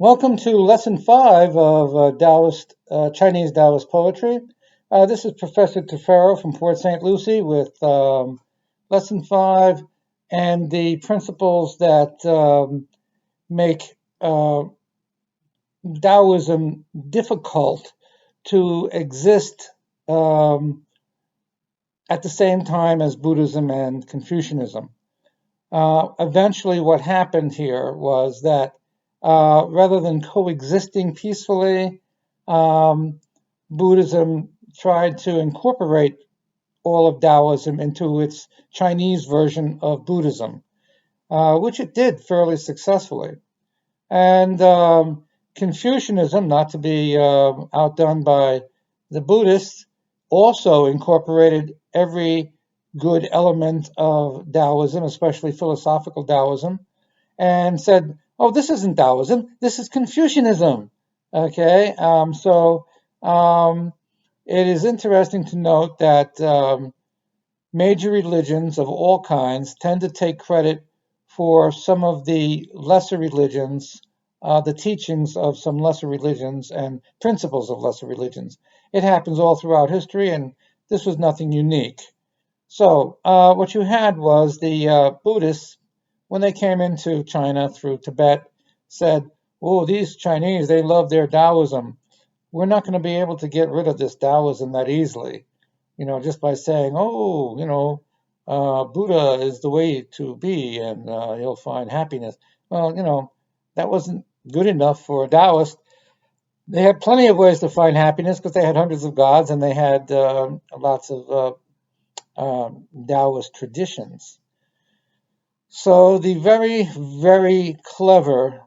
Welcome to Lesson 5 of Chinese Taoist poetry. This is Professor Tefero from Port St. Lucie with Lesson 5 and the principles that make uh, Taoism difficult to exist um, at the same time as Buddhism and Confucianism. Eventually, what happened here was that rather than coexisting peacefully, um, Buddhism tried to incorporate all of Taoism into its Chinese version of Buddhism, which it did fairly successfully. And Confucianism, not to be outdone by the Buddhists, also incorporated every good element of Taoism, especially philosophical Taoism, and said, "Oh, this isn't Taoism. This is Confucianism." Okay, so it is interesting to note that major religions of all kinds tend to take credit for some of the lesser religions, the teachings of some lesser religions and principles of lesser religions. It happens all throughout history, and this was nothing unique. So, what you had was the Buddhists, when they came into China through Tibet, said, "Oh, these Chinese, they love their Taoism. We're not going to be able to get rid of this Taoism that easily, just by saying, oh, Buddha is the way to be and you'll find happiness." Well, that wasn't good enough for a Taoist. They had plenty of ways to find happiness because they had hundreds of gods and they had lots of Taoist traditions. So the very, very clever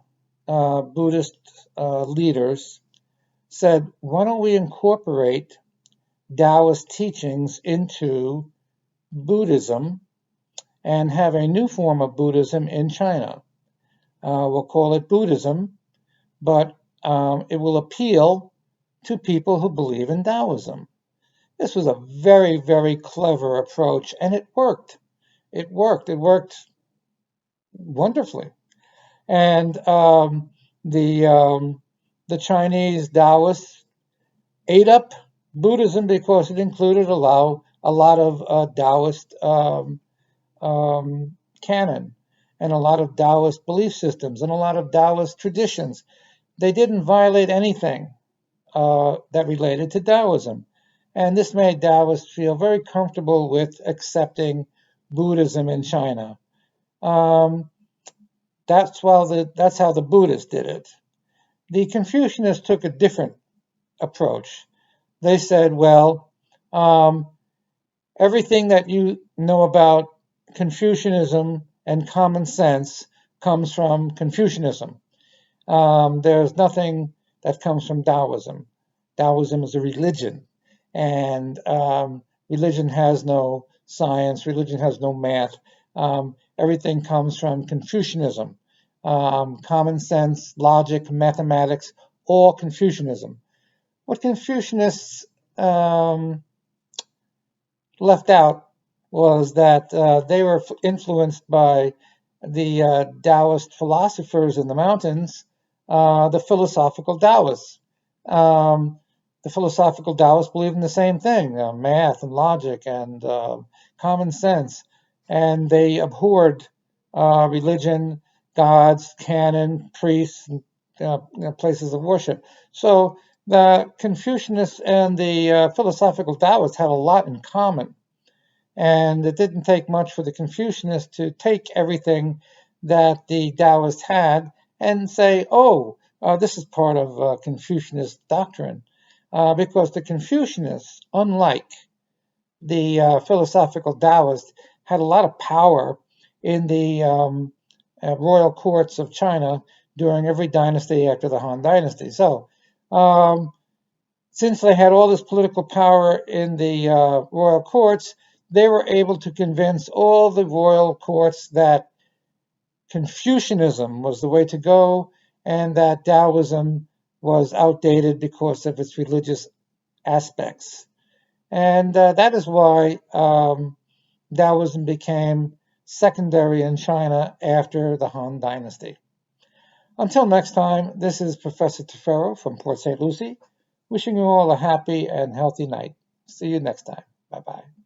Buddhist leaders said, why don't we incorporate Taoist teachings into Buddhism and have a new form of Buddhism in China? We'll call it Buddhism, but it will appeal to people who believe in Taoism. This was a very, very clever approach, and it worked. It worked. It worked wonderfully. And the the Chinese Taoists ate up Buddhism because it included a lot of Taoist canon and a lot of Taoist belief systems and a lot of Taoist traditions. They didn't violate anything that related to Taoism. And this made Taoists feel very comfortable with accepting Buddhism in China. Um, that's how the Buddhists did it. The Confucianists took a different approach. They said, well, um, everything that you know about Confucianism and common sense comes from Confucianism. There's nothing that comes from Taoism. Taoism is a religion, and religion has no science, religion has no math. Everything comes from Confucianism. Common sense, logic, mathematics, all Confucianism. What Confucianists left out was that they were influenced by the Taoist philosophers in the mountains, the philosophical Taoists. Um, the philosophical Taoists believed in the same thing, math and logic and common sense. And they abhorred religion, gods, canon, priests, and places of worship. So the Confucianists and the philosophical Taoists had a lot in common. And it didn't take much for the Confucianists to take everything that the Taoists had and say, oh, this is part of Confucianist doctrine. Because the Confucianists, unlike the philosophical Taoists, had a lot of power in the royal courts of China during every dynasty after the Han Dynasty. So, since they had all this political power in the royal courts, they were able to convince all the royal courts that Confucianism was the way to go and that Taoism was outdated because of its religious aspects. And that is why Taoism became secondary in China after the Han Dynasty. Until next time, this is Professor Tefero from Port St. Lucie, wishing you all a happy and healthy night. See you next time. Bye-bye.